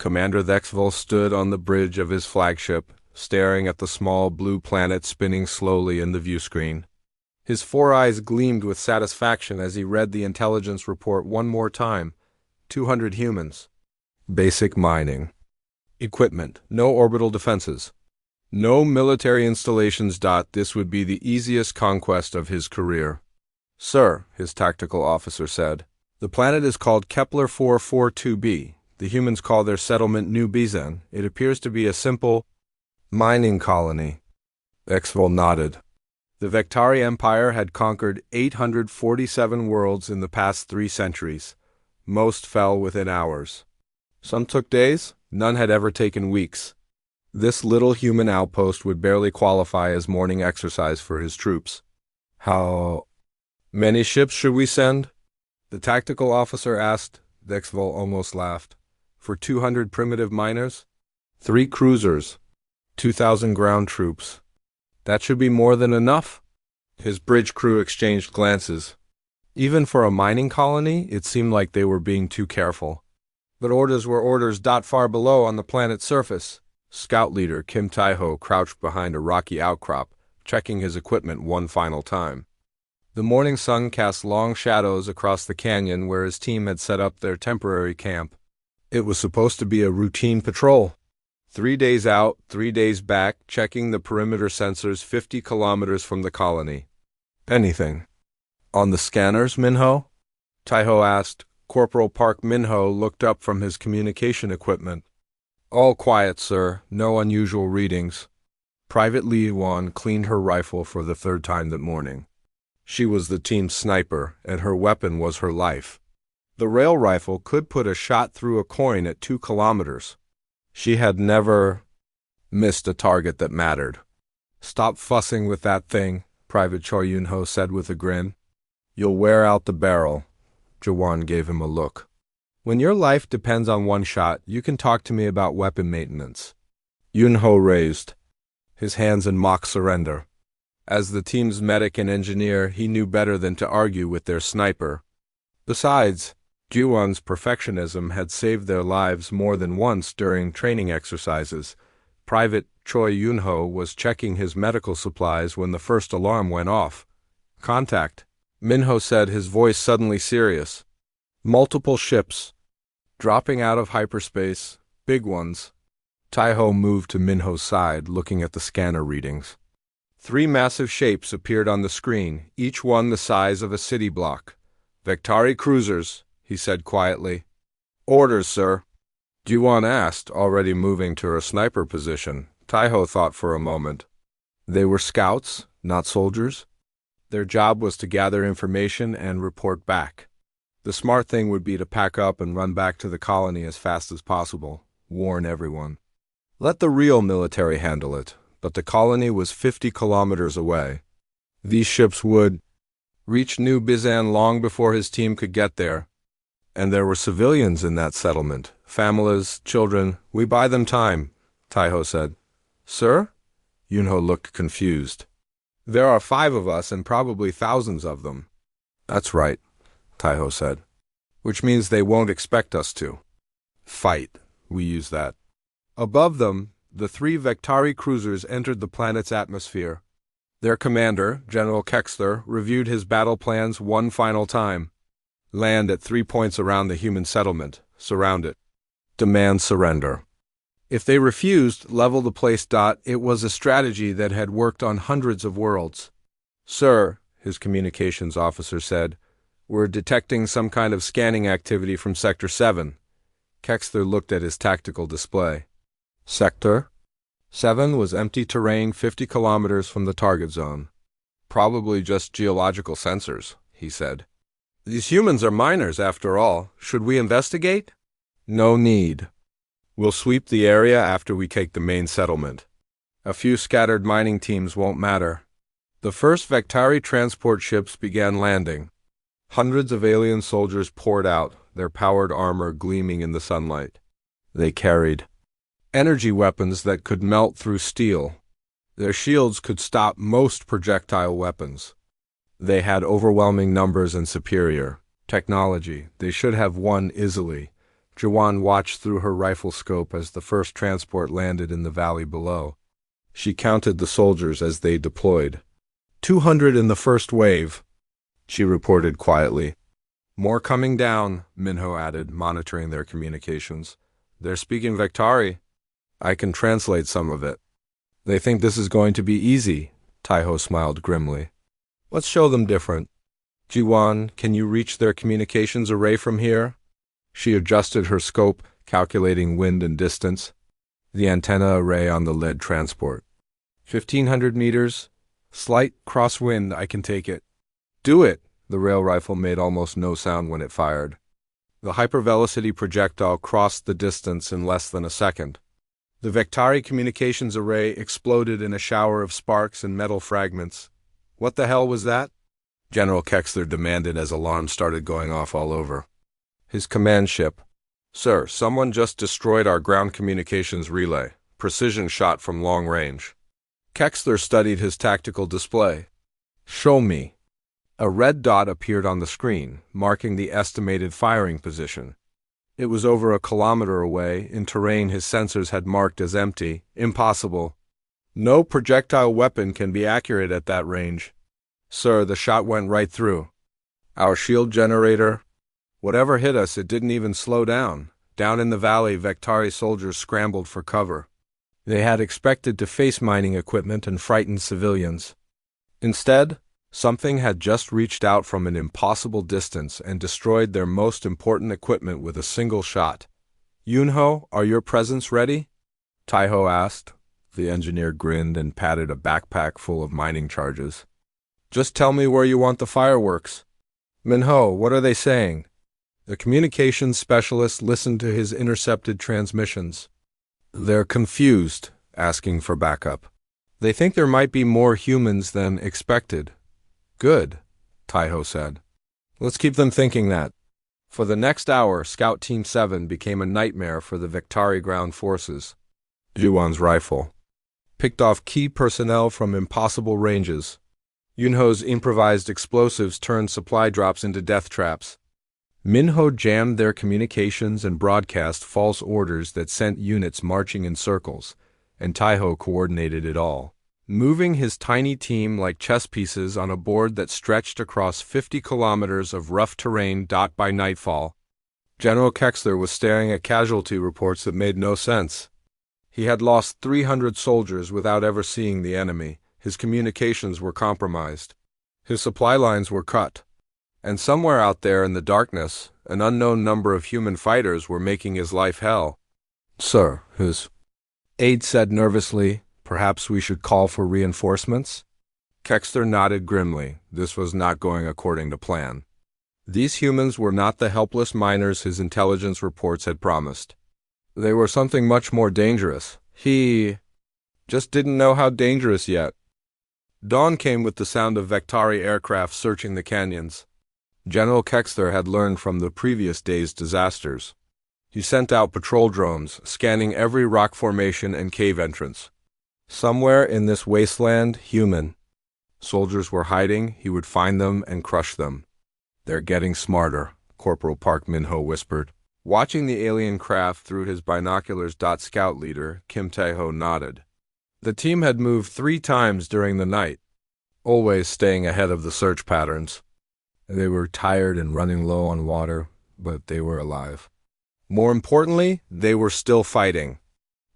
Commander Thexville stood on the bridge of his flagship, staring at the small blue planet spinning slowly in the viewscreen. His four eyes gleamed with satisfaction as he read the intelligence report one more time. 200 humans. Basic mining. Equipment. No orbital defenses. No military installations. This would be the easiest conquest of his career. Sir, his tactical officer said, the planet is called Kepler 442b. The humans call their settlement New Bizan. It appears to be a simple mining colony. Thexville nodded. The Vectari Empire had conquered 847 worlds in the past 3 centuries. Most fell within hours. Some took days, none had ever taken weeks. This little human outpost would barely qualify as morning exercise for his troops. How many ships should we send? The tactical officer asked. Thexville almost laughed. For 200 primitive miners? 3 cruisers. 2,000 ground troops. That should be more than enough? His bridge crew exchanged glances. Even for a mining colony, it seemed like they were being too careful. But orders were orders. Far below on the planet's surface, Scout leader Kim Taiho crouched behind a rocky outcrop, checking his equipment one final time. The morning sun cast long shadows across the canyon where his team had set up their temporary camp. It was supposed to be a routine patrol. 3 days out, 3 days back, checking the perimeter sensors 50 kilometers from the colony. Anything on the scanners, Minho? Taiho asked. Corporal Park Minho looked up from his communication equipment. All quiet, sir. No unusual readings. Private Li Yuan cleaned her rifle for the 3rd time that morning. She was the team's sniper, and her weapon was her life. The rail rifle could put a shot through a coin at 2 kilometers. She had never missed a target that mattered. Stop fussing with that thing, Private Choi Yunho said with a grin. You'll wear out the barrel. Jawan gave him a look. When your life depends on one shot, you can talk to me about weapon maintenance. Yunho raised his hands in mock surrender. As the team's medic and engineer, he knew better than to argue with their sniper. Besides, Juwon's perfectionism had saved their lives more than once during training exercises. Private Choi Yunho was checking his medical supplies when the first alarm went off. Contact, Minho said, his voice suddenly serious. Multiple ships. Dropping out of hyperspace. Big ones. Taiho moved to Minho's side, looking at the scanner readings. 3 massive shapes appeared on the screen, each one the size of a city block. Vectari cruisers, he said quietly. Orders, sir. Juwon asked, already moving to her sniper position. Taiho thought for a moment. They were scouts, not soldiers. Their job was to gather information and report back. The smart thing would be to pack up and run back to the colony as fast as possible, warn everyone. Let the real military handle it, but the colony was 50 kilometers away. These ships would reach New Bizan long before his team could get there. And there were civilians in that settlement, families, children. We buy them time, Taiho said. Sir? Yunho looked confused. There are 5 of us and probably thousands of them. That's right, Taiho said. Which means they won't expect us to fight. We use that. Above them, the 3 Vectari cruisers entered the planet's atmosphere. Their commander, General Kexler, reviewed his battle plans one final time. Land at 3 points around the human settlement. Surround it. Demand surrender. If they refused, level the place. It was a strategy that had worked on hundreds of worlds. Sir, his communications officer said, we're detecting some kind of scanning activity from Sector 7. Kexler looked at his tactical display. Sector 7 was empty terrain 50 kilometers from the target zone. Probably just geological sensors, he said. These humans are miners, after all. Should we investigate? No need. We'll sweep the area after we take the main settlement. A few scattered mining teams won't matter. The first Vectari transport ships began landing. Hundreds of alien soldiers poured out, their powered armor gleaming in the sunlight. They carried energy weapons that could melt through steel. Their shields could stop most projectile weapons. They had overwhelming numbers and superior technology. They should have won easily. Jiwan watched through her rifle scope as the first transport landed in the valley below. She counted the soldiers as they deployed. 200 in the first wave, she reported quietly. More coming down, Minho added, monitoring their communications. They're speaking Vectari. I can translate some of it. They think this is going to be easy, Taiho smiled grimly. Let's show them different. Jiwan, can you reach their communications array from here? She adjusted her scope, calculating wind and distance. The antenna array on the lead transport. 1,500 meters. Slight crosswind, I can take it. Do it! The rail rifle made almost no sound when it fired. The hypervelocity projectile crossed the distance in less than a second. The Vectari communications array exploded in a shower of sparks and metal fragments. What the hell was that? General Kexler demanded as alarms started going off all over. His command ship. Sir, someone just destroyed our ground communications relay. Precision shot from long range. Kexler studied his tactical display. Show me. A red dot appeared on the screen, marking the estimated firing position. It was over a kilometer away, in terrain his sensors had marked as empty. Impossible. No projectile weapon can be accurate at that range. Sir, the shot went right through. Our shield generator. Whatever hit us, it didn't even slow down. Down in the valley, Vectari soldiers scrambled for cover. They had expected to face mining equipment and frighten civilians. Instead, something had just reached out from an impossible distance and destroyed their most important equipment with a single shot. Yunho, are your presents ready? Taiho asked. The engineer grinned and patted a backpack full of mining charges. Just tell me where you want the fireworks. Minho, what are they saying? The communications specialist listened to his intercepted transmissions. They're confused, asking for backup. They think there might be more humans than expected. Good, Taiho said. Let's keep them thinking that. For the next hour, Scout Team 7 became a nightmare for the Vectari ground forces. Jiwan's rifle picked off key personnel from impossible ranges. Yunho's improvised explosives turned supply drops into death traps. Minho jammed their communications and broadcast false orders that sent units marching in circles, and Taiho coordinated it all, moving his tiny team like chess pieces on a board that stretched across 50 kilometers of rough terrain. By nightfall, General Kexler was staring at casualty reports that made no sense. He had lost 300 soldiers without ever seeing the enemy. His communications were compromised. His supply lines were cut. And somewhere out there in the darkness, an unknown number of human fighters were making his life hell. Sir, his aide said nervously, perhaps we should call for reinforcements? Kexler nodded grimly. This was not going according to plan. These humans were not the helpless miners his intelligence reports had promised. They were something much more dangerous. He just didn't know how dangerous yet. Dawn came with the sound of Vectari aircraft searching the canyons. General Kexler had learned from the previous day's disasters. He sent out patrol drones, scanning every rock formation and cave entrance. Somewhere in this wasteland, human soldiers were hiding. He would find them and crush them. They're getting smarter, Corporal Park Minho whispered. Watching the alien craft through his binoculars. Scout leader Kim Tae-ho nodded. The team had moved 3 times during the night, always staying ahead of the search patterns. They were tired and running low on water, but they were alive. More importantly, they were still fighting.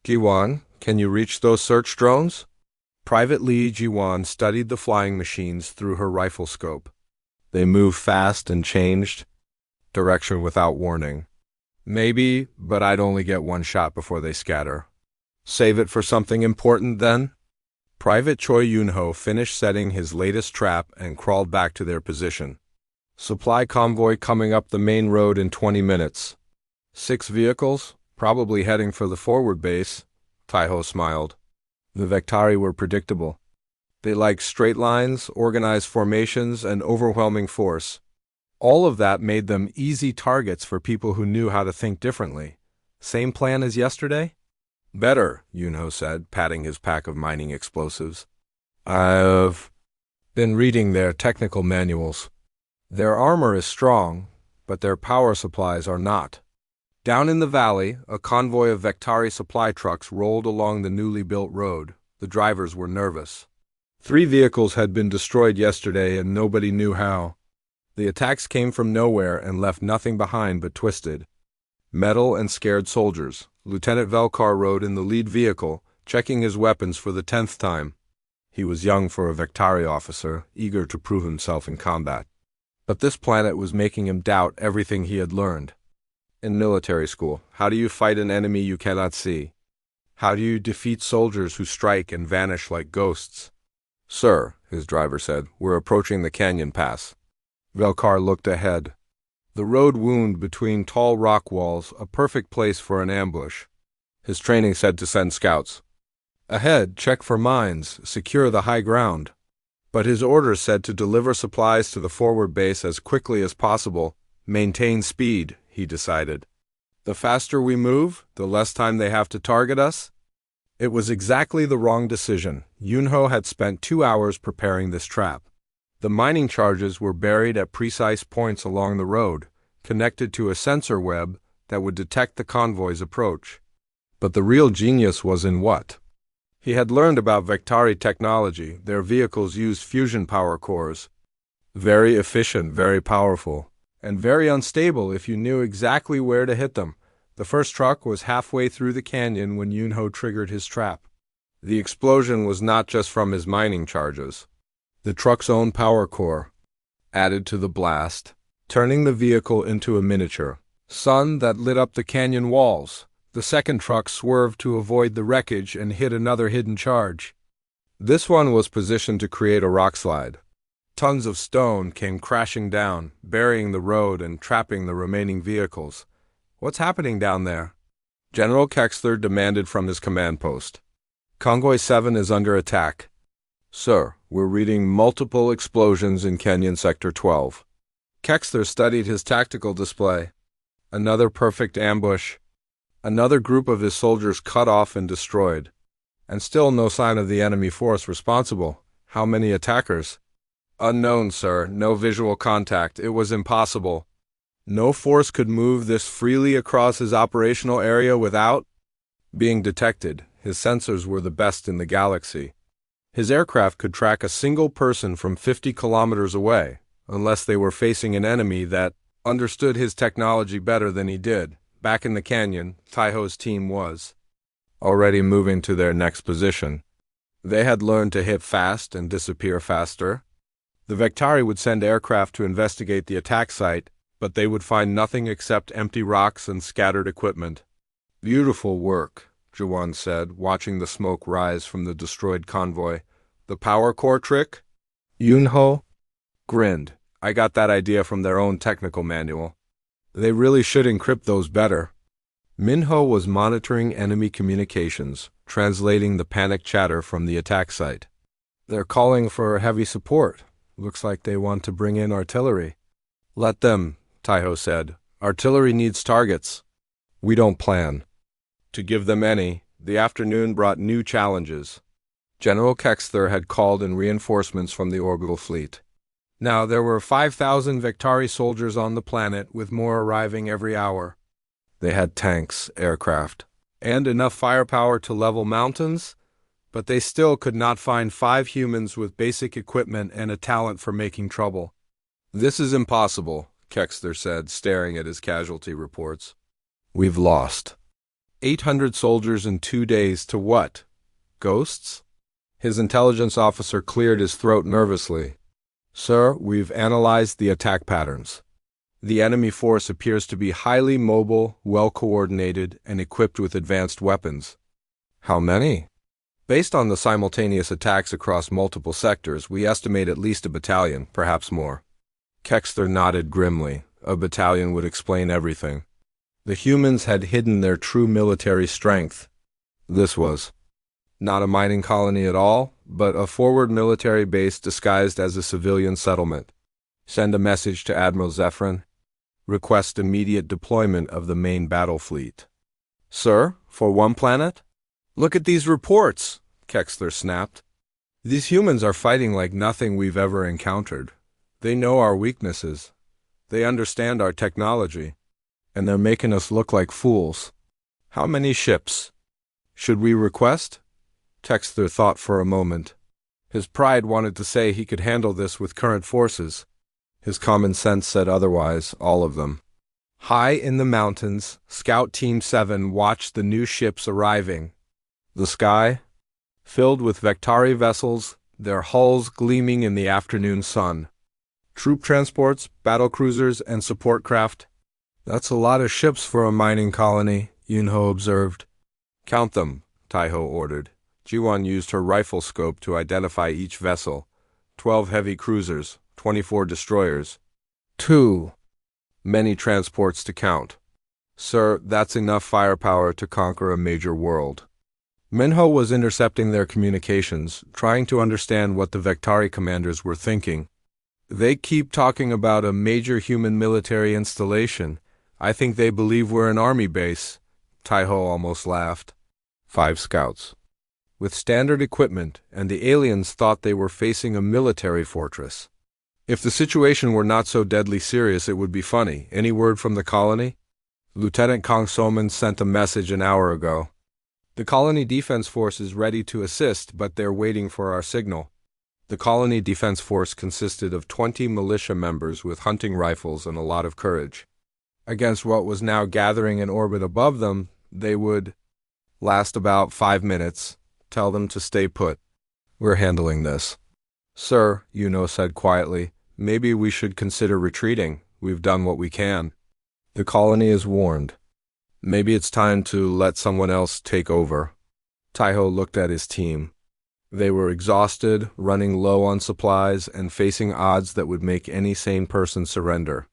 Jiwan, can you reach those search drones? Private Lee Jiwan studied the flying machines through her rifle scope. They moved fast and changed direction without warning. Maybe, but I'd only get 1 shot before they scatter. Save it for something important, then? Private Choi Yunho finished setting his latest trap and crawled back to their position. Supply convoy coming up the main road in 20 minutes. 6 vehicles, probably heading for the forward base, Taiho smiled. The Vectari were predictable. They liked straight lines, organized formations, and overwhelming force. All of that made them easy targets for people who knew how to think differently. Same plan as yesterday? Better, Yunho said, patting his pack of mining explosives. I've been reading their technical manuals. Their armor is strong, but their power supplies are not. Down in the valley, a convoy of Vectari supply trucks rolled along the newly built road. The drivers were nervous. 3 vehicles had been destroyed yesterday and nobody knew how. The attacks came from nowhere and left nothing behind but twisted metal and scared soldiers. Lieutenant Velkar rode in the lead vehicle, checking his weapons for the 10th time. He was young for a Vectari officer, eager to prove himself in combat. But this planet was making him doubt everything he had learned. In military school, how do you fight an enemy you cannot see? How do you defeat soldiers who strike and vanish like ghosts? Sir, his driver said, we're approaching the canyon pass. Velkar looked ahead. The road wound between tall rock walls, a perfect place for an ambush. His training said to send scouts. Ahead, check for mines, secure the high ground. But his orders said to deliver supplies to the forward base as quickly as possible, maintain speed, he decided. The faster we move, the less time they have to target us. It was exactly the wrong decision. Yunho had spent 2 hours preparing this trap. The mining charges were buried at precise points along the road, connected to a sensor web that would detect the convoy's approach. But the real genius was in what? He had learned about Vectari technology. Their vehicles used fusion power cores. Very efficient, very powerful, and very unstable if you knew exactly where to hit them. The first truck was halfway through the canyon when Yunho triggered his trap. The explosion was not just from his mining charges. The truck's own power core added to the blast, turning the vehicle into a miniature sun that lit up the canyon walls. The second truck swerved to avoid the wreckage and hit another hidden charge. This one was positioned to create a rock slide. Tons of stone came crashing down, burying the road and trapping the remaining vehicles. What's happening down there? General Kexler demanded from his command post. Convoy 7 is under attack. Sir, we're reading multiple explosions in Canyon Sector 12. Kexler studied his tactical display. Another perfect ambush. Another group of his soldiers cut off and destroyed. And still no sign of the enemy force responsible. How many attackers? Unknown, sir. No visual contact. It was impossible. No force could move this freely across his operational area without being detected. His sensors were the best in the galaxy. His aircraft could track a single person from 50 kilometers away, unless they were facing an enemy that understood his technology better than he did. Back in the canyon, Taiho's team was already moving to their next position. They had learned to hit fast and disappear faster. The Vectari would send aircraft to investigate the attack site, but they would find nothing except empty rocks and scattered equipment. Beautiful work, Jawan said, watching the smoke rise from the destroyed convoy. The power core trick? Yunho grinned. I got that idea from their own technical manual. They really should encrypt those better. Minho was monitoring enemy communications, translating the panic chatter from the attack site. They're calling for heavy support. Looks like they want to bring in artillery. Let them, Taiho said. Artillery needs targets. We don't plan to give them any. The afternoon brought new challenges. General Kexler had called in reinforcements from the orbital fleet. Now there were 5,000 Vectari soldiers on the planet, with more arriving every hour. They had tanks, aircraft, and enough firepower to level mountains, but they still could not find 5 humans with basic equipment and a talent for making trouble. This is impossible, Kexler said, staring at his casualty reports. We've lost 800 soldiers in 2 days to what? Ghosts? His intelligence officer cleared his throat nervously. Sir, we've analyzed the attack patterns. The enemy force appears to be highly mobile, well-coordinated, and equipped with advanced weapons. How many? Based on the simultaneous attacks across multiple sectors, we estimate at least a battalion, perhaps more. Kexler nodded grimly. A battalion would explain everything. The humans had hidden their true military strength. This was not a mining colony at all, but a forward military base disguised as a civilian settlement. Send a message to Admiral Zephyrin. Request immediate deployment of the main battle fleet. Sir, for one planet? Look at these reports, Kexler snapped. These humans are fighting like nothing we've ever encountered. They know our weaknesses. They understand our technology. and they're making us look like fools. How many ships? Should we request? Texter thought for a moment. His pride wanted to say he could handle this with current forces. His common sense said otherwise, all of them. High in the mountains, Scout Team 7 watched the new ships arriving. The sky, filled with Vectari vessels, their hulls gleaming in the afternoon sun. Troop transports, battle cruisers, and support craft. That's a lot of ships for a mining colony, Yunho observed. Count them, Taiho ordered. Jiwan used her rifle scope to identify each vessel. 12 heavy cruisers, 24 destroyers. 2. Many transports to count. Sir, that's enough firepower to conquer a major world. Minho was intercepting their communications, trying to understand what the Vectari commanders were thinking. They keep talking about a major human military installation. I think they believe we're an army base. Taiho almost laughed. 5 scouts. With standard equipment, and the aliens thought they were facing a military fortress. If the situation were not so deadly serious, it would be funny. Any word from the colony? Lieutenant Kong Soman sent a message an hour ago. The colony defense force is ready to assist, but they're waiting for our signal. The colony defense force consisted of 20 militia members with hunting rifles and a lot of courage. Against what was now gathering in orbit above them, they would last about 5 minutes. Tell them to stay put. We're handling this. Sir, Yuno said quietly, maybe we should consider retreating. We've done what we can. The colony is warned. Maybe it's time to let someone else take over. Taiho looked at his team. They were exhausted, running low on supplies, and facing odds that would make any sane person surrender.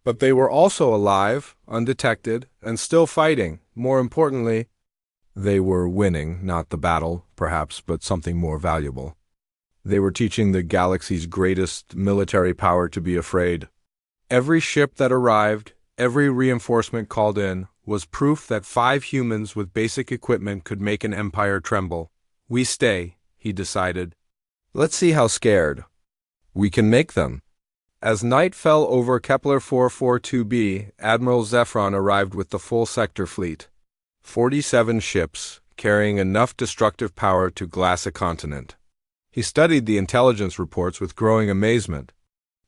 But they were also alive, undetected, and still fighting. More importantly, they were winning, not the battle, perhaps, but something more valuable. They were teaching the galaxy's greatest military power to be afraid. Every ship that arrived, every reinforcement called in, was proof that 5 humans with basic equipment could make an empire tremble. We stay, he decided. Let's see how scared we can make them. As night fell over Kepler 442b, Admiral Zephron arrived with the full sector fleet. 47 ships, carrying enough destructive power to glass a continent. He studied the intelligence reports with growing amazement.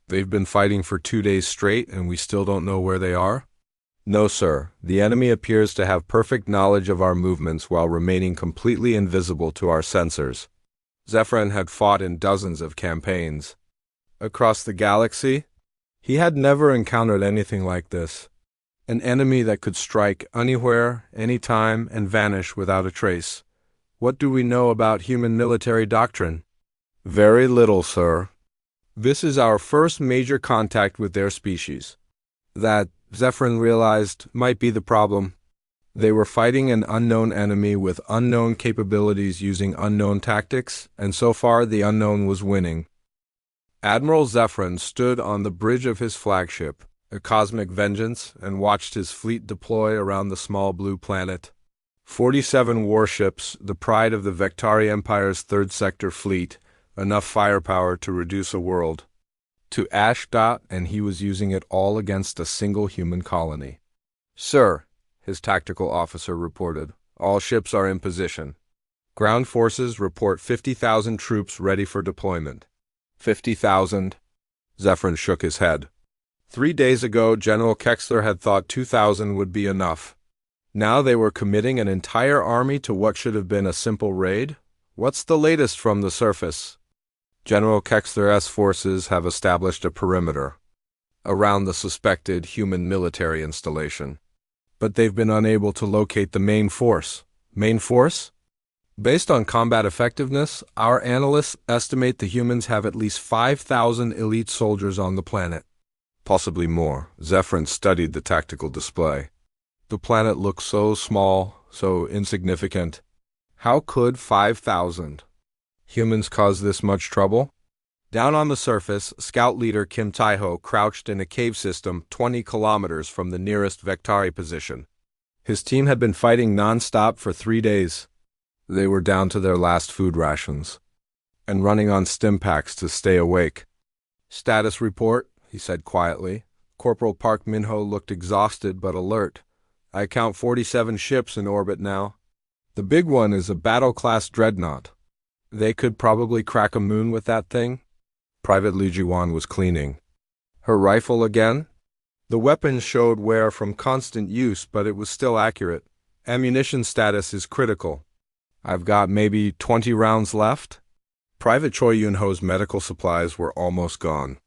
They've been fighting for 2 days straight, and we still don't know where they are? No, sir. The enemy appears to have perfect knowledge of our movements while remaining completely invisible to our sensors. Zephron had fought in dozens of campaigns. Across the galaxy, he had never encountered anything like this. An enemy that could strike anywhere, anytime, and vanish without a trace. What do we know about human military doctrine? Very little, sir. This is our first major contact with their species. That, Zephron realized, might be the problem. They were fighting an unknown enemy with unknown capabilities using unknown tactics, and so far the unknown was winning. Admiral Zephron stood on the bridge of his flagship, a cosmic vengeance, and watched his fleet deploy around the small blue planet. 47 warships, the pride of the Vectari Empire's 3rd Sector fleet, enough firepower to reduce a world to ash dot, and he was using it all against a single human colony. Sir, his tactical officer reported, all ships are in position. Ground forces report 50,000 troops ready for deployment. 50,000? Zephron shook his head. 3 days ago, General Kexler had thought 2,000 would be enough. Now they were committing an entire army to what should have been a simple raid? What's the latest from the surface? General Kexler's forces have established a perimeter around the suspected human military installation. But they've been unable to locate the main force. Main force? Based on combat effectiveness, our analysts estimate the humans have at least 5,000 elite soldiers on the planet. Possibly more. Zephron studied the tactical display. The planet looked so small, so insignificant. How could 5,000 humans cause this much trouble? Down on the surface, Scout Leader Kim Taiho crouched in a cave system 20 kilometers from the nearest Vectari position. His team had been fighting non-stop for 3 days. They were down to their last food rations and running on stim packs to stay awake. Status report, he said quietly. Corporal Park Minho looked exhausted but alert. I count 47 ships in orbit now. The big one is a battle-class dreadnought. They could probably crack a moon with that thing. Private Li Jiwan was cleaning. Her rifle again? The weapon showed wear from constant use, but it was still accurate. Ammunition status is critical. I've got maybe 20 rounds left. Private Choi Yun-ho's medical supplies were almost gone.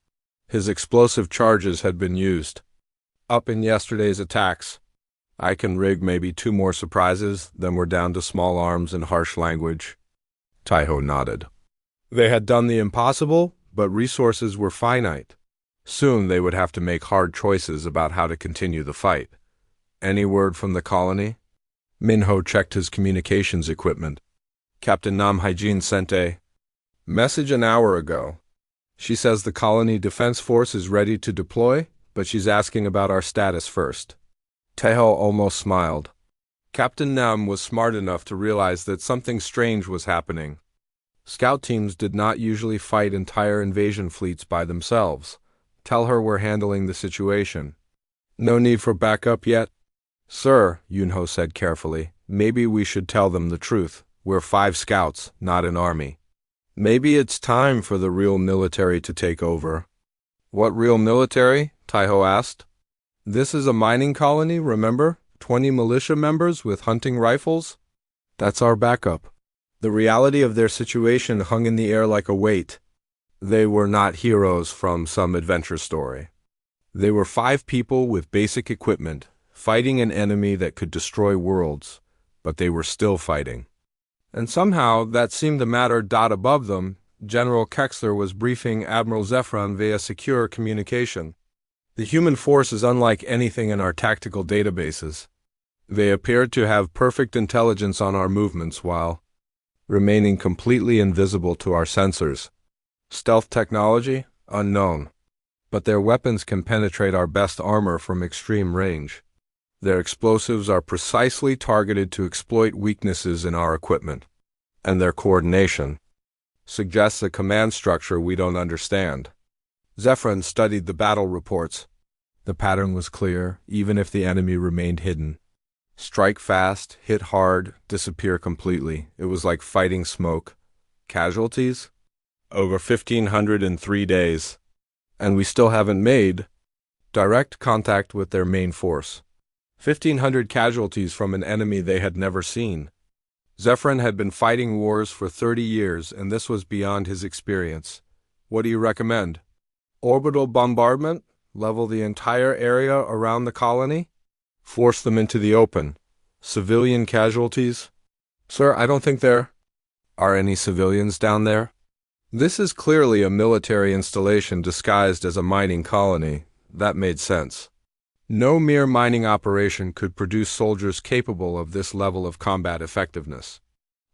His explosive charges had been used. Up in yesterday's attacks. I can rig maybe 2 more surprises, then we're down to small arms and harsh language. Taiho nodded. They had done the impossible, but resources were finite. Soon they would have to make hard choices about how to continue the fight. Any word from the colony? Minho checked his communications equipment. Captain Nam Haijin sent a message an hour ago. She says the colony defense force is ready to deploy, but she's asking about our status first. Taeho almost smiled. Captain Nam was smart enough to realize that something strange was happening. Scout teams did not usually fight entire invasion fleets by themselves. Tell her we're handling the situation. No need for backup yet? Sir, Yunho said carefully, maybe we should tell them the truth. We're 5 scouts, not an army. Maybe it's time for the real military to take over. What real military? Taiho asked. This is a mining colony, remember? 20 militia members with hunting rifles? That's our backup. The reality of their situation hung in the air like a weight. They were not heroes from some adventure story. They were 5 people with basic equipment, fighting an enemy that could destroy worlds, but they were still fighting. And somehow that seemed to matter. Above them, General Kexler was briefing Admiral Zephron via secure communication. The human force is unlike anything in our tactical databases. They appeared to have perfect intelligence on our movements while remaining completely invisible to our sensors. Stealth technology? Unknown. But their weapons can penetrate our best armor from extreme range. Their explosives are precisely targeted to exploit weaknesses in our equipment. And their coordination suggests a command structure we don't understand. Zephron studied the battle reports. The pattern was clear, even if the enemy remained hidden. Strike fast, hit hard, disappear completely. It was like fighting smoke. Casualties? Over 1,500 in 3 days. And we still haven't made direct contact with their main force. 1,500 casualties from an enemy they had never seen. Zephron had been fighting wars for 30 years, and this was beyond his experience. What do you recommend? Orbital bombardment? Level the entire area around the colony? Force them into the open. Civilian casualties? Sir, I don't think there are any civilians down there. This is clearly a military installation disguised as a mining colony. That made sense. No mere mining operation could produce soldiers capable of this level of combat effectiveness.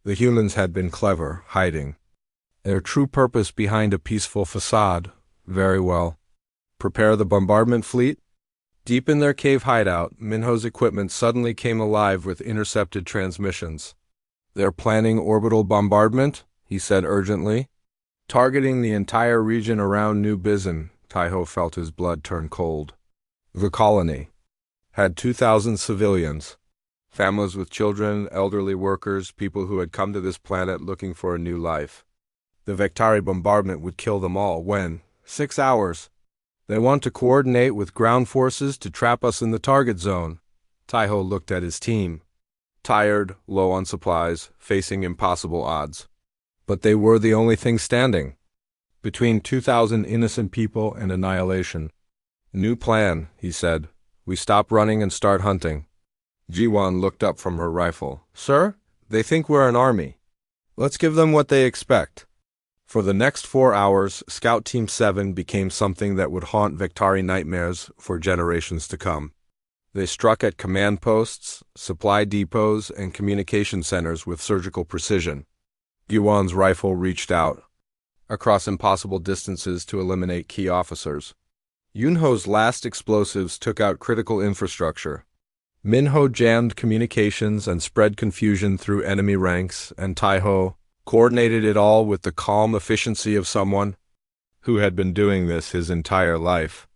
The humans had been clever, hiding their true purpose behind a peaceful facade. Very well. Prepare the bombardment fleet? Deep in their cave hideout, Minho's equipment suddenly came alive with intercepted transmissions. They're planning orbital bombardment, he said urgently. Targeting the entire region around New Bizen. Taiho felt his blood turn cold. The colony had 2,000 civilians, families with children, elderly workers, people who had come to this planet looking for a new life. The Vektari bombardment would kill them all when? 6 hours. They want to coordinate with ground forces to trap us in the target zone. Taiho looked at his team. Tired, low on supplies, facing impossible odds. But they were the only thing standing. Between 2,000 innocent people and annihilation. New plan, he said. We stop running and start hunting. Jiwan looked up from her rifle. Sir, they think we're an army. Let's give them what they expect. For the next 4 hours, Scout Team 7 became something that would haunt Vektari nightmares for generations to come. They struck at command posts, supply depots, and communication centers with surgical precision. Jiwan's rifle reached out across impossible distances to eliminate key officers. Yunho's last explosives took out critical infrastructure. Minho jammed communications and spread confusion through enemy ranks, and Taiho coordinated it all with the calm efficiency of someone who had been doing this his entire life.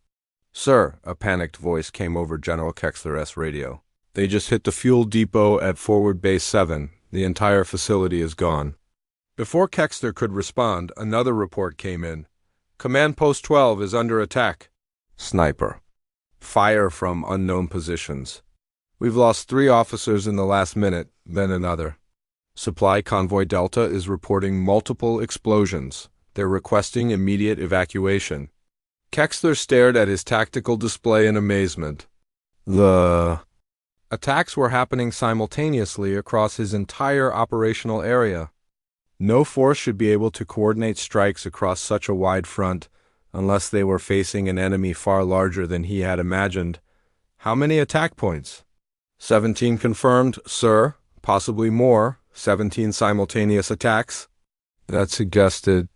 Sir, a panicked voice came over General Kexler's radio. They just hit the fuel depot at Forward Base 7. The entire facility is gone. Before Kexler could respond, another report came in. Command Post 12 is under attack. Sniper. Fire from unknown positions. We've lost 3 officers in the last minute, then another. Supply Convoy Delta is reporting multiple explosions. They're requesting immediate evacuation. Kexler stared at his tactical display in amazement. The attacks were happening simultaneously across his entire operational area. No force should be able to coordinate strikes across such a wide front unless they were facing an enemy far larger than he had imagined. How many attack points? 17 confirmed, sir. Possibly more. 17 simultaneous attacks. That suggested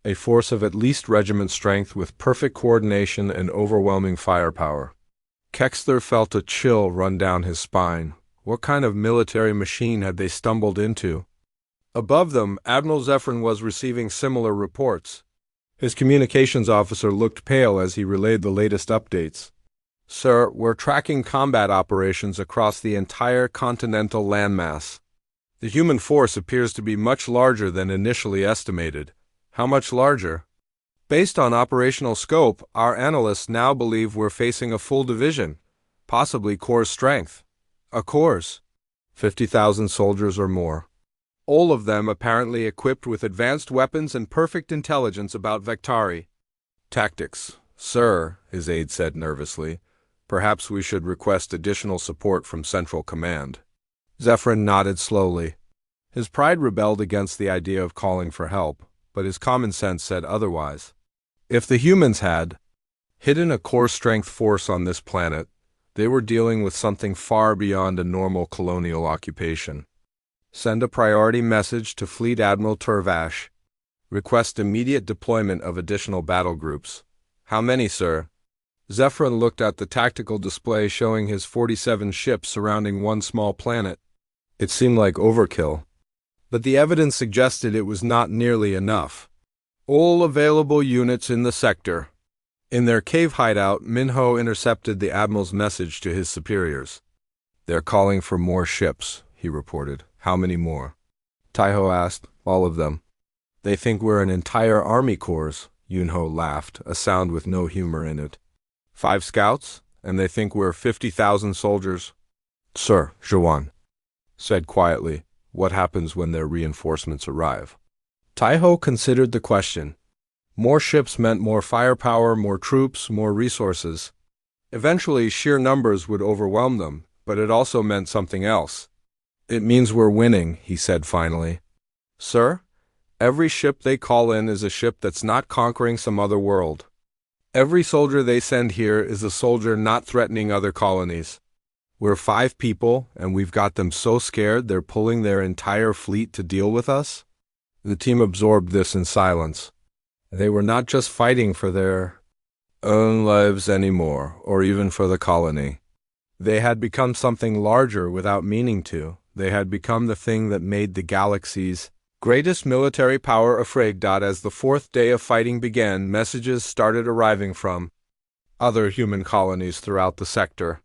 a force of at least regiment strength with perfect coordination and overwhelming firepower. Kexler felt a chill run down his spine. What kind of military machine had they stumbled into? Above them, Admiral Zephyrin was receiving similar reports. His communications officer looked pale as he relayed the latest updates. Sir, we're tracking combat operations across the entire continental landmass. The human force appears to be much larger than initially estimated. How much larger? Based on operational scope, our analysts now believe we're facing a full division, possibly corps strength. A corps. 50,000 soldiers or more. All of them apparently equipped with advanced weapons and perfect intelligence about Vectari. Tactics. Sir, his aide said nervously, perhaps we should request additional support from Central Command. Zephyrin nodded slowly. His pride rebelled against the idea of calling for help, but his common sense said otherwise. If the humans had hidden a core-strength force on this planet, they were dealing with something far beyond a normal colonial occupation. Send a priority message to Fleet Admiral Turvash. Request immediate deployment of additional battle groups. How many, sir? Zephyrin looked at the tactical display showing his 47 ships surrounding one small planet. It seemed like overkill, but the evidence suggested it was not nearly enough. All available units in the sector. In their cave hideout, Minho intercepted the Admiral's message to his superiors. They're calling for more ships, he reported. How many more? Taiho asked. All of them. They think we're an entire army corps, Yunho laughed, a sound with no humor in it. 5 scouts, and they think we're 50,000 soldiers. Sir, Zhuan said quietly, what happens when their reinforcements arrive? Taiho considered the question. More ships meant more firepower, more troops, more resources. Eventually, sheer numbers would overwhelm them, but it also meant something else. It means we're winning, he said finally. Sir, every ship they call in is a ship that's not conquering some other world. Every soldier they send here is a soldier not threatening other colonies. We're 5 people, and we've got them so scared they're pulling their entire fleet to deal with us? The team absorbed this in silence. They were not just fighting for their own lives anymore, or even for the colony. They had become something larger without meaning to. They had become the thing that made the galaxy's greatest military power afraid. As the 4th day of fighting began, messages started arriving from other human colonies throughout the sector.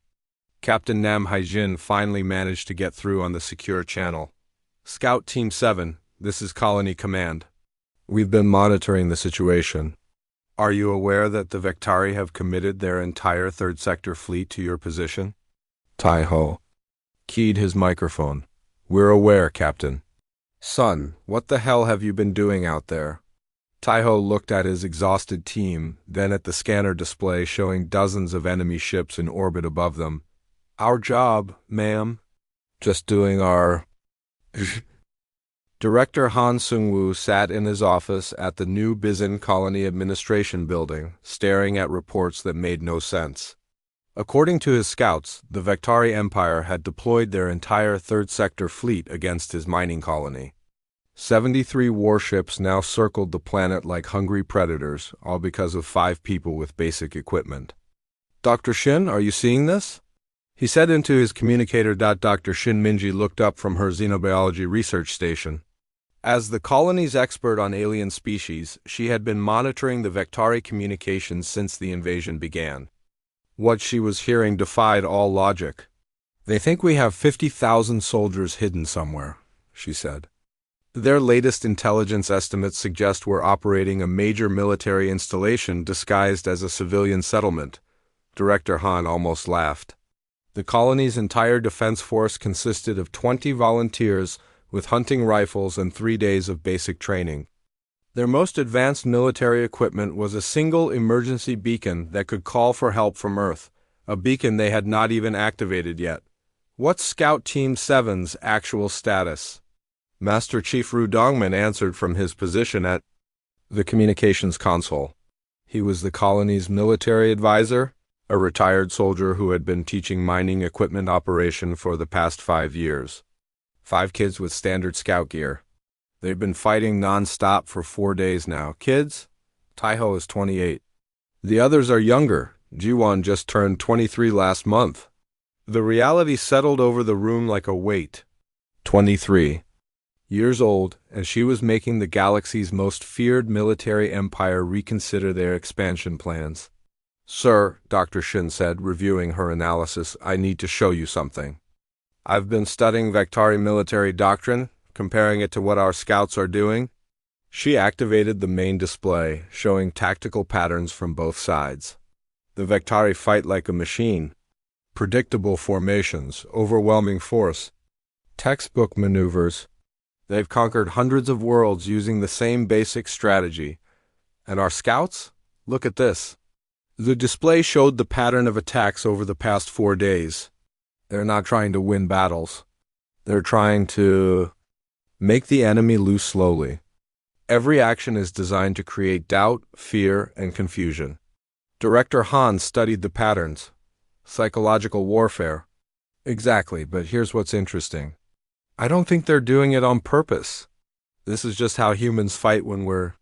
Captain Nam Haijin finally managed to get through on the secure channel. Scout Team 7, this is Colony Command. We've been monitoring the situation. Are you aware that the Vectari have committed their entire 3rd Sector fleet to your position? Taiho keyed his microphone. We're aware, Captain. Son, what the hell have you been doing out there? Taiho looked at his exhausted team, then at the scanner display showing dozens of enemy ships in orbit above them. Our job, ma'am. Just doing our... Director Han Sung-woo sat in his office at the new Bizin Colony Administration Building, staring at reports that made no sense. According to his scouts, the Vectari Empire had deployed their entire 3rd Sector fleet against his mining colony. 73 warships now circled the planet like hungry predators, all because of 5 people with basic equipment. Dr. Shin, are you seeing this? He said into his communicator. Dr. Shin Minji looked up from her xenobiology research station. As the colony's expert on alien species, she had been monitoring the Vectari communications since the invasion began. What she was hearing defied all logic. "They think we have 50,000 soldiers hidden somewhere," she said. "Their latest intelligence estimates suggest we're operating a major military installation disguised as a civilian settlement." Director Han almost laughed. The colony's entire defense force consisted of 20 volunteers with hunting rifles and 3 days of basic training. Their most advanced military equipment was a single emergency beacon that could call for help from Earth, a beacon they had not even activated yet. "What's Scout Team 7's actual status?" Master Chief Ru Dongman answered from his position at the communications console. He was the colony's military advisor, a retired soldier who had been teaching mining equipment operation for the past 5 years. 5 kids with standard scout gear. They've been fighting non-stop for 4 days now. Kids? Taiho is 28. The others are younger. Jiwon just turned 23 last month. The reality settled over the room like a weight. 23 years old, and she was making the galaxy's most feared military empire reconsider their expansion plans. "Sir," Dr. Shin said, reviewing her analysis, "I need to show you something. I've been studying Vectari military doctrine, comparing it to what our scouts are doing." She activated the main display, showing tactical patterns from both sides. The Vectari fight like a machine. Predictable formations, overwhelming force. Textbook maneuvers. They've conquered hundreds of worlds using the same basic strategy. And our scouts? Look at this. The display showed the pattern of attacks over the past 4 days. They're not trying to win battles. They're trying to make the enemy lose slowly. Every action is designed to create doubt, fear, and confusion. Director Han studied the patterns. Psychological warfare. Exactly, but here's what's interesting. I don't think they're doing it on purpose. This is just how humans fight when we're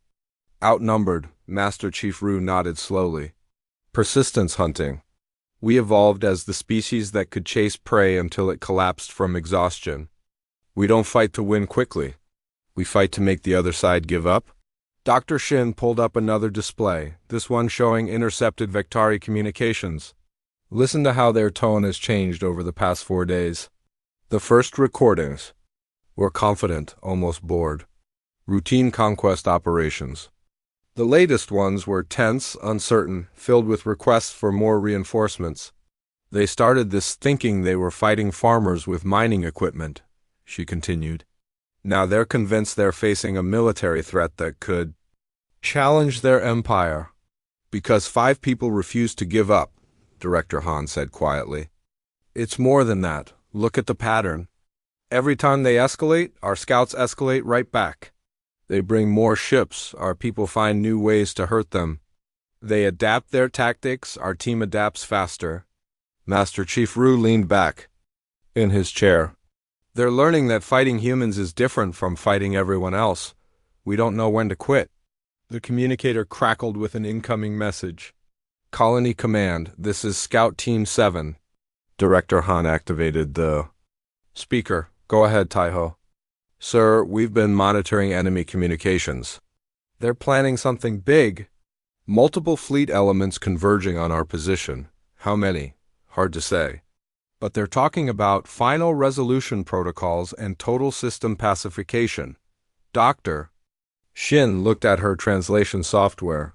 outnumbered. Master Chief Ru nodded slowly. Persistence hunting. We evolved as the species that could chase prey until it collapsed from exhaustion. We don't fight to win quickly. We fight to make the other side give up. Dr. Shin pulled up another display, this one showing intercepted Vectari communications. Listen to how their tone has changed over the past 4 days. The first recordings were confident, almost bored. Routine conquest operations. The latest ones were tense, uncertain, filled with requests for more reinforcements. They started this thinking they were fighting farmers with mining equipment, she continued. Now they're convinced they're facing a military threat that could challenge their empire. Because 5 people refused to give up, Director Han said quietly. It's more than that. Look at the pattern. Every time they escalate, our scouts escalate right back. They bring more ships, our people find new ways to hurt them. They adapt their tactics, our team adapts faster. Master Chief Ru leaned back in his chair. They're learning that fighting humans is different from fighting everyone else. We don't know when to quit. The communicator crackled with an incoming message. Colony Command, this is Scout Team 7. Director Han activated the speaker. Go ahead, Taiho. Sir, we've been monitoring enemy communications. They're planning something big. Multiple fleet elements converging on our position. How many? Hard to say. But they're talking about final resolution protocols and total system pacification. Doctor. Shin looked at her translation software.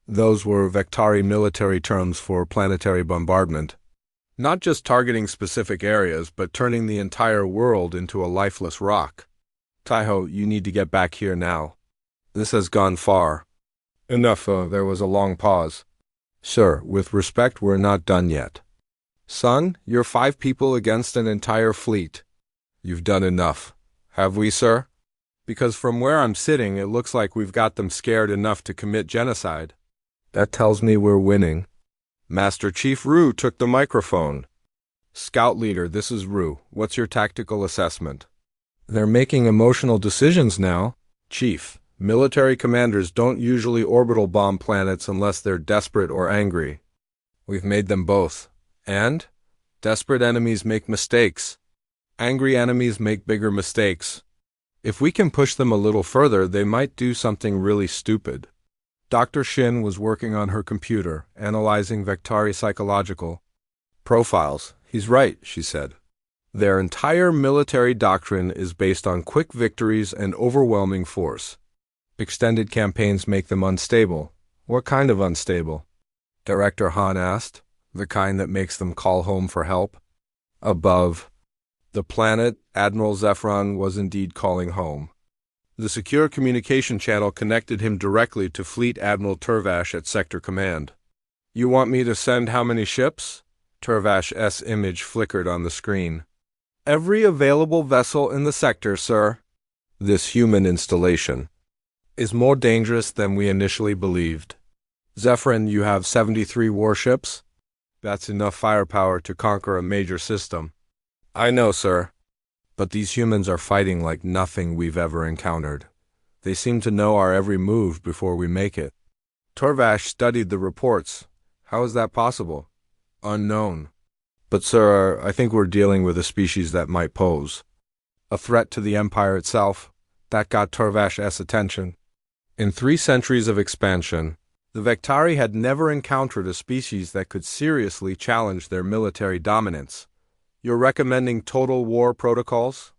Those were Vectari military terms for planetary bombardment. Not just targeting specific areas, but turning the entire world into a lifeless rock. Taiho, you need to get back here now. This has gone far. Enough, there was a long pause. Sir, with respect, we're not done yet. Son, you're 5 people against an entire fleet. You've done enough. Have we, sir? Because from where I'm sitting, it looks like we've got them scared enough to commit genocide. That tells me we're winning. Master Chief Ru took the microphone. Scout leader, this is Ru. What's your tactical assessment? They're making emotional decisions now. Chief, military commanders don't usually orbital bomb planets unless they're desperate or angry. We've made them both. And? Desperate enemies make mistakes. Angry enemies make bigger mistakes. If we can push them a little further, they might do something really stupid. Dr. Shin was working on her computer, analyzing Vektari psychological profiles. He's right, she said. Their entire military doctrine is based on quick victories and overwhelming force. Extended campaigns make them unstable. What kind of unstable? Director Han asked. The kind that makes them call home for help? Above the planet, Admiral Zephron was indeed calling home. The secure communication channel connected him directly to Fleet Admiral Turvash at Sector Command. You want me to send how many ships? Turvash's image flickered on the screen. Every available vessel in the sector, sir. This human installation is more dangerous than we initially believed. Zephron, you have 73 warships? That's enough firepower to conquer a major system. I know, sir. But these humans are fighting like nothing we've ever encountered. They seem to know our every move before we make it. Turvash studied the reports. How is that possible? Unknown. But, sir, I think we're dealing with a species that might pose a threat to the Empire itself. That got Turvash's attention. In 3 centuries of expansion, the Vektari had never encountered a species that could seriously challenge their military dominance. You're recommending total war protocols?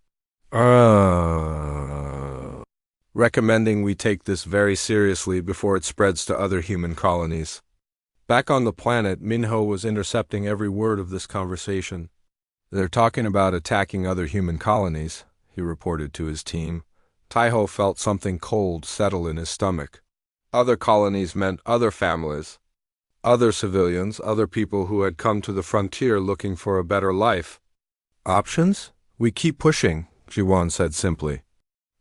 Recommending we take this very seriously before it spreads to other human colonies. Back on the planet, Minho was intercepting every word of this conversation. They're talking about attacking other human colonies, he reported to his team. Taiho felt something cold settle in his stomach. Other colonies meant other families, other civilians, other people who had come to the frontier looking for a better life. Options? We keep pushing, Jiwan said simply.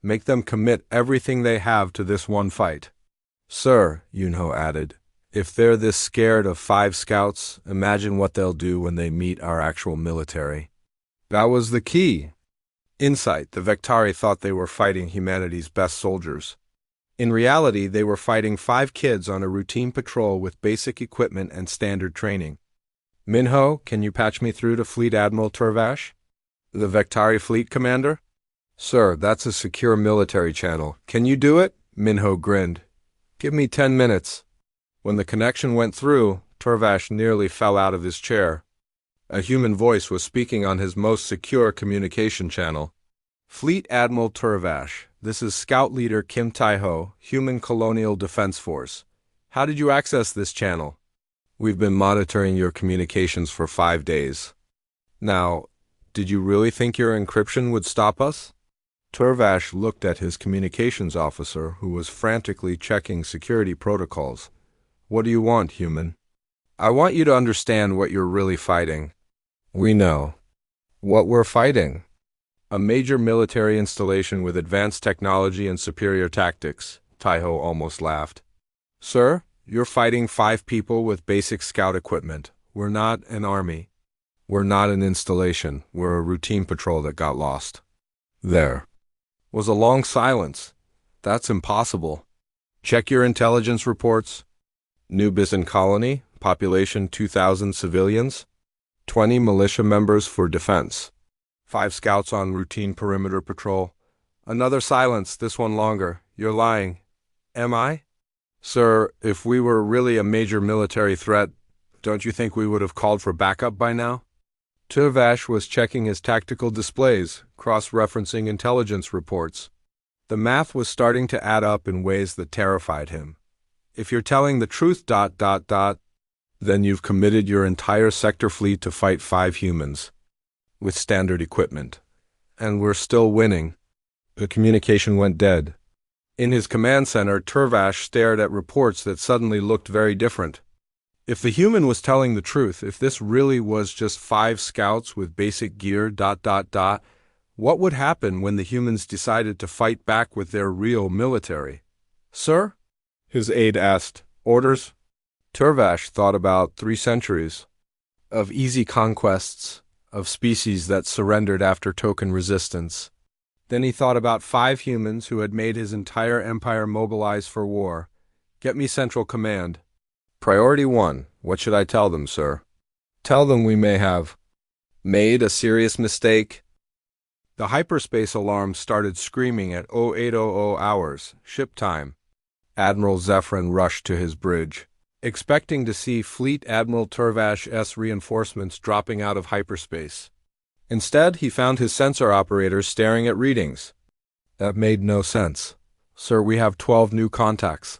Make them commit everything they have to this one fight. Sir, Yunho added, if they're this scared of 5 scouts, imagine what they'll do when they meet our actual military. That was the key. Insight, the Vektari thought they were fighting humanity's best soldiers. In reality, they were fighting 5 kids on a routine patrol with basic equipment and standard training. Minho, can you patch me through to Fleet Admiral Turvash? The Vektari Fleet Commander? Sir, that's a secure military channel. Can you do it? Minho grinned. Give me 10 minutes. When the connection went through, Turvash nearly fell out of his chair. A human voice was speaking on his most secure communication channel. Fleet Admiral Turvash, this is Scout Leader Kim Taiho, Human Colonial Defense Force. How did you access this channel? We've been monitoring your communications for 5 days. Now, did you really think your encryption would stop us? Turvash looked at his communications officer, who was frantically checking security protocols. What do you want, human? I want you to understand what you're really fighting. We know. What we're fighting? A major military installation with advanced technology and superior tactics, Taiho almost laughed. Sir, you're fighting 5 people with basic scout equipment. We're not an army. We're not an installation. We're a routine patrol that got lost. There was a long silence. That's impossible. Check your intelligence reports. New Bisan colony, population 2,000 civilians, 20 militia members for defense, 5 scouts on routine perimeter patrol. Another silence, this one longer. You're lying. Am I? Sir, if we were really a major military threat, don't you think we would have called for backup by now? Turvash was checking his tactical displays, cross-referencing intelligence reports. The math was starting to add up in ways that terrified him. If you're telling the truth, then you've committed your entire sector fleet to fight 5 humans with standard equipment. And we're still winning. The communication went dead. In his command center, Turvash stared at reports that suddenly looked very different. If the human was telling the truth, if this really was just 5 scouts with basic gear, what would happen when the humans decided to fight back with their real military? Sir? His aide asked. Orders? Turvash thought about 3 centuries of easy conquests, of species that surrendered after token resistance. Then he thought about 5 humans who had made his entire empire mobilize for war. Get me Central Command. Priority 1. What should I tell them, sir? Tell them we may have made a serious mistake. The hyperspace alarm started screaming at 0800 hours, ship time. Admiral Zephyrin rushed to his bridge, expecting to see Fleet Admiral Turvash's reinforcements dropping out of hyperspace. Instead, he found his sensor operators staring at readings. That made no sense. Sir, we have 12 new contacts.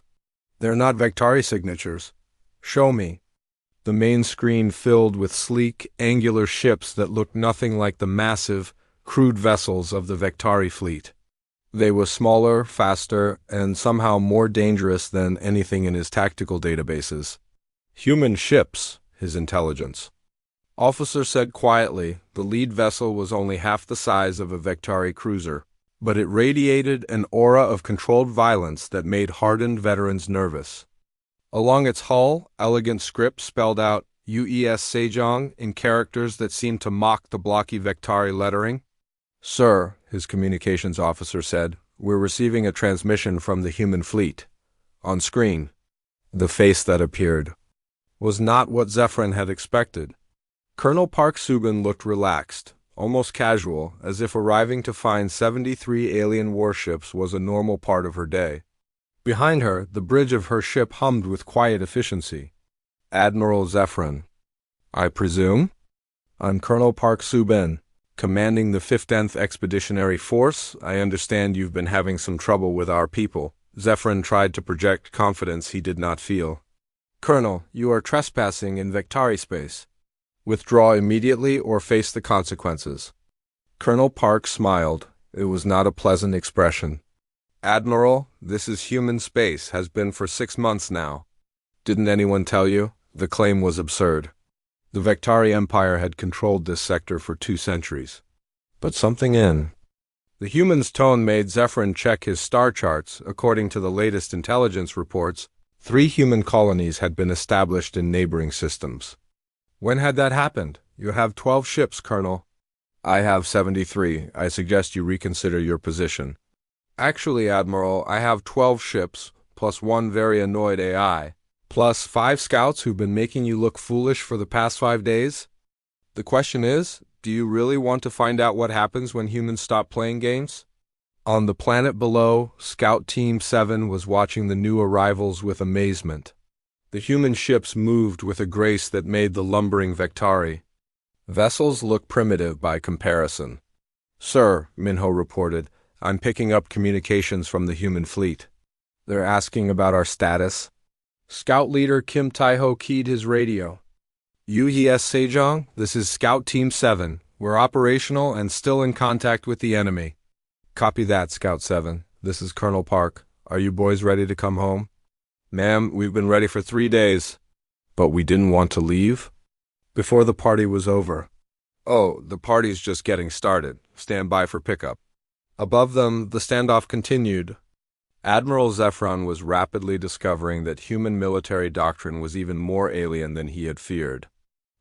They're not Vectari signatures. Show me. The main screen filled with sleek, angular ships that looked nothing like the massive, crude vessels of the Vectari fleet. They were smaller, faster, and somehow more dangerous than anything in his tactical databases. Human ships, his intelligence. Officer said quietly the lead vessel was only half the size of a Vectari cruiser, but it radiated an aura of controlled violence that made hardened veterans nervous. Along its hull, elegant script spelled out UES Sejong in characters that seemed to mock the blocky Vectari lettering. Sir, his communications officer said, we're receiving a transmission from the human fleet. On screen. The face that appeared was not what Zephyrin had expected. Colonel Park Subin looked relaxed, almost casual, as if arriving to find 73 alien warships was a normal part of her day. Behind her, the bridge of her ship hummed with quiet efficiency. Admiral Zephyrin. I presume? I'm Colonel Park Subin, commanding the 15th Expeditionary Force. I understand you've been having some trouble with our people. Zephyrin tried to project confidence he did not feel. Colonel, you are trespassing in Vectari space. Withdraw immediately or face the consequences. Colonel Park smiled. It was not a pleasant expression. Admiral, this is human space, has been for 6 months now. Didn't anyone tell you? The claim was absurd. The Vectari Empire had controlled this sector for 2 centuries. But something in. The human's tone made Zephyrin check his star charts. According to the latest intelligence reports, 3 human colonies had been established in neighboring systems. When had that happened? You have 12 ships, Colonel. I have 73. I suggest you reconsider your position. Actually, Admiral, I have 12 ships, plus 1 very annoyed AI, plus 5 scouts who've been making you look foolish for the past 5 days. The question is, do you really want to find out what happens when humans stop playing games? On the planet below, Scout Team 7 was watching the new arrivals with amazement. The human ships moved with a grace that made the lumbering Vectari. Vessels look primitive by comparison. Sir, Minho reported, I'm picking up communications from the human fleet. They're asking about our status. Scout leader Kim Taiho keyed his radio. UES Sejong, this is Scout Team 7. We're operational and still in contact with the enemy. Copy that, Scout 7. This is Colonel Park. Are you boys ready to come home? Ma'am, we've been ready for 3 days. But we didn't want to leave? Before the party was over. Oh, the party's just getting started. Stand by for pickup. Above them, the standoff continued. Admiral Zephyrin was rapidly discovering that human military doctrine was even more alien than he had feared.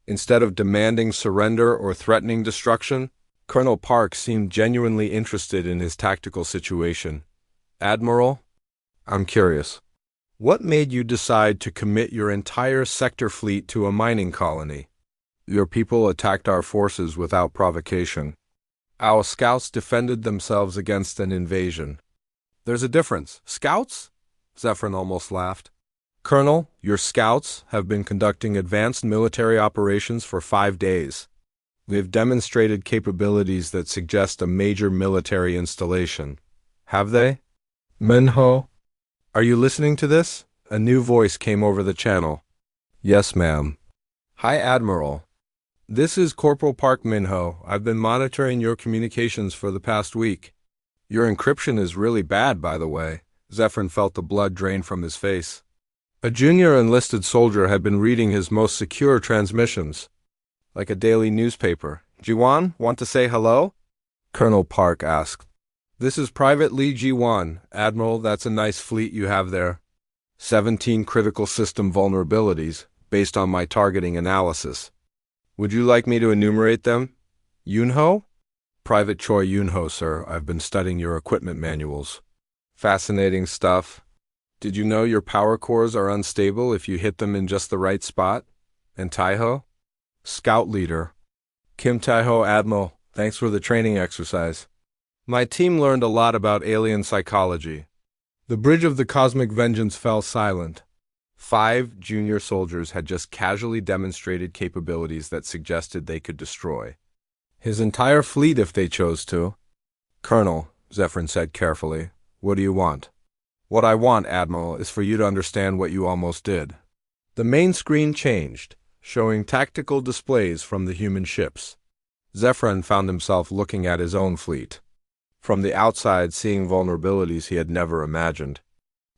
Instead of demanding surrender or threatening destruction, Colonel Park seemed genuinely interested in his tactical situation. Admiral, I'm curious. What made you decide to commit your entire sector fleet to a mining colony? Your people attacked our forces without provocation. Our scouts defended themselves against an invasion. There's a difference. Scouts? Zephyrin almost laughed. Colonel, your scouts have been conducting advanced military operations for 5 days. They've demonstrated capabilities that suggest a major military installation. Have they? Minho? Are you listening to this? A new voice came over the channel. Yes, ma'am. Hi, Admiral. This is Corporal Park Minho. I've been monitoring your communications for the past week. Your encryption is really bad, by the way. Zephyrin felt the blood drain from his face. A junior enlisted soldier had been reading his most secure transmissions. Like a daily newspaper. Jiwan, want to say hello? Colonel Park asked. This is Private Lee Jiwan. Admiral, that's a nice fleet you have there. 17 critical system vulnerabilities, based on my targeting analysis. Would you like me to enumerate them? Yunho? Private Choi Yunho, sir. I've been studying your equipment manuals. Fascinating stuff. Did you know your power cores are unstable if you hit them in just the right spot? And Taiho? Scout leader. Kim Taiho, Admiral. Thanks for the training exercise. My team learned a lot about alien psychology. The bridge of the cosmic vengeance fell silent. 5 junior soldiers had just casually demonstrated capabilities that suggested they could destroy his entire fleet if they chose to. "Colonel," Zephyrin said carefully, "what do you want?" "What I want, Admiral, is for you to understand what you almost did." The main screen changed, showing tactical displays from the human ships. Zephyrin found himself looking at his own fleet. From the outside, seeing vulnerabilities he had never imagined.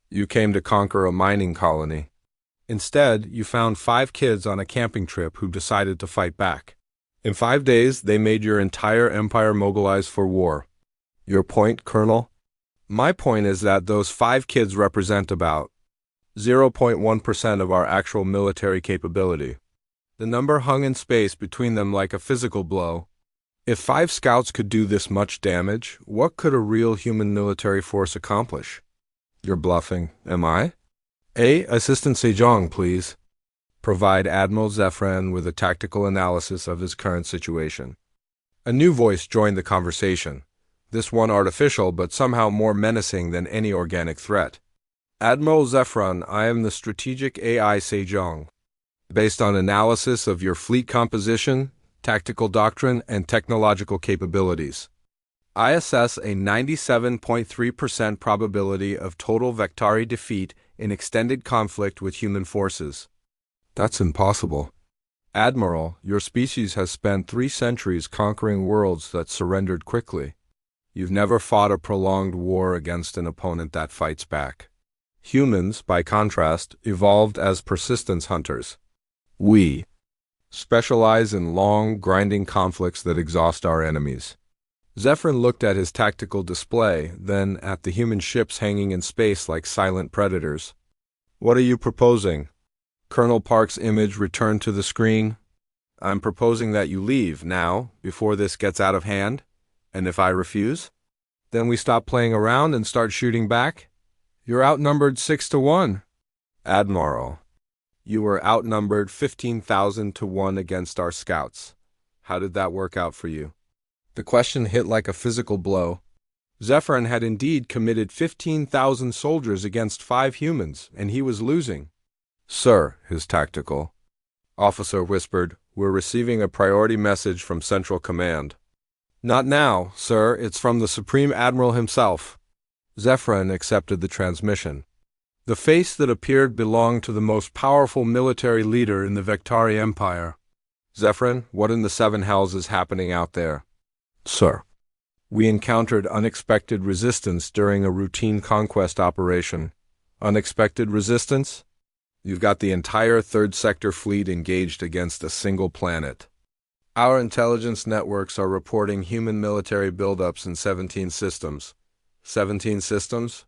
You came to conquer a mining colony. Instead, you found 5 kids on a camping trip who decided to fight back. In 5 days, they made your entire empire mobilize for war. Your point, Colonel? My point is that those 5 kids represent about 0.1% of our actual military capability. The number hung in space between them like a physical blow. If 5 scouts could do this much damage, what could a real human military force accomplish? You're bluffing, am I? Assistant Sejong, please. Provide Admiral Zephyrin with a tactical analysis of his current situation. A new voice joined the conversation, this one artificial but somehow more menacing than any organic threat. Admiral Zephyrin, I am the strategic AI Sejong. Based on analysis of your fleet composition, tactical doctrine, and technological capabilities, I assess a 97.3% probability of total Vectari defeat in extended conflict with human forces. That's impossible. Admiral, your species has spent 3 centuries conquering worlds that surrendered quickly. You've never fought a prolonged war against an opponent that fights back. Humans, by contrast, evolved as persistence hunters. We specialize in long, grinding conflicts that exhaust our enemies. Zephyrin looked at his tactical display, then at the human ships hanging in space like silent predators. What are you proposing? Colonel Park's image returned to the screen. I'm proposing that you leave now, before this gets out of hand. And if I refuse? Then we stop playing around and start shooting back? You're outnumbered 6-1. Admiral, you were outnumbered 15,000 to 1 against our scouts. How did that work out for you? The question hit like a physical blow. Zephyrin had indeed committed 15,000 soldiers against 5 humans, and he was losing. Sir, his tactical officer whispered, we're receiving a priority message from Central Command. Not now, sir, it's from the Supreme Admiral himself. Zephyrin accepted the transmission. The face that appeared belonged to the most powerful military leader in the Vectari Empire. Zephyrin, what in the 7 hells is happening out there? Sir, we encountered unexpected resistance during a routine conquest operation. Unexpected resistance? You've got the entire 3rd Sector fleet engaged against a single planet. Our intelligence networks are reporting human military buildups in 17 systems. 17 systems?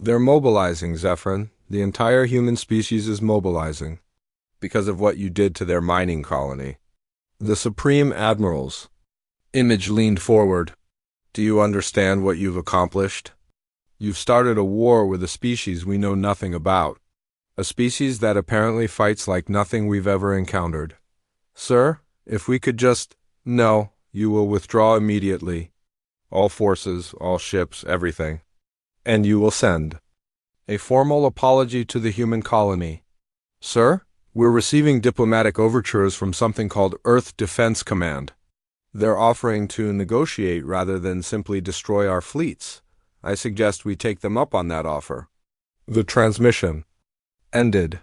They're mobilizing, Zephyrin. The entire human species is mobilizing. Because of what you did to their mining colony. The Supreme Admirals. Image leaned forward. Do you understand what you've accomplished? You've started a war with a species we know nothing about. A species that apparently fights like nothing we've ever encountered. Sir, if we could just... No, you will withdraw immediately. All forces, all ships, everything. And you will send a formal apology to the human colony. Sir, we're receiving diplomatic overtures from something called Earth Defense Command. They're offering to negotiate rather than simply destroy our fleets. I suggest we take them up on that offer. The transmission ended.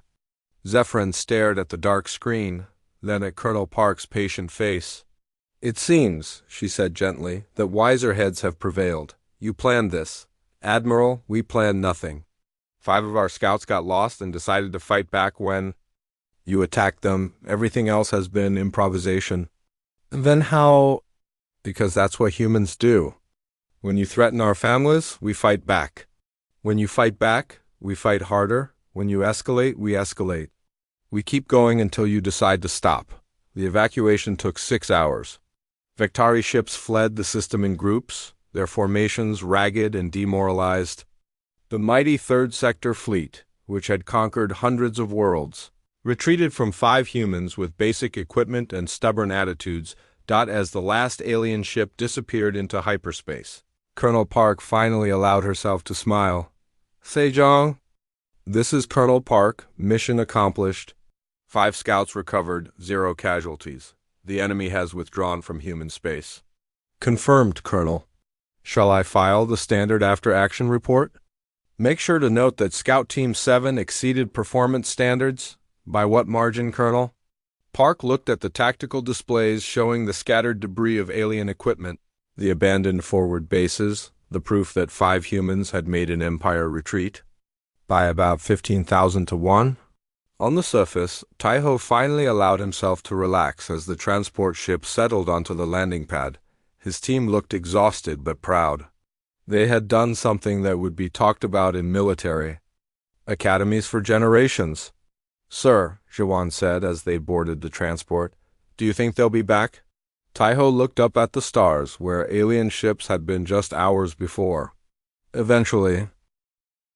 Zephyrin stared at the dark screen, then at Colonel Park's patient face. It seems, she said gently, that wiser heads have prevailed. You planned this. Admiral, we planned nothing. 5 of our scouts got lost and decided to fight back when you attacked them. Everything else has been improvisation. Then how? Because that's what humans do. When you threaten our families, we fight back. When you fight back, we fight harder. When you escalate, we escalate. We keep going until you decide to stop. The evacuation took 6 hours. Vectari ships fled the system in groups, their formations ragged and demoralized. The mighty 3rd Sector fleet, which had conquered hundreds of worlds, retreated from 5 humans with basic equipment and stubborn attitudes, as the last alien ship disappeared into hyperspace. Colonel Park finally allowed herself to smile. Sejong, this is Colonel Park. Mission accomplished. 5 scouts recovered, 0 casualties. The enemy has withdrawn from human space. Confirmed, Colonel. Shall I file the standard after-action report? Make sure to note that Scout Team 7 exceeded performance standards. By what margin, Colonel? Park looked at the tactical displays showing the scattered debris of alien equipment, the abandoned forward bases, the proof that 5 humans had made an Empire retreat. By about 15,000 to 1. On the surface, Taiho finally allowed himself to relax as the transport ship settled onto the landing pad. His team looked exhausted but proud. They had done something that would be talked about in military academies for generations. Sir, Zhiwan said as they boarded the transport, do you think they'll be back? Taiho looked up at the stars, where alien ships had been just hours before. Eventually,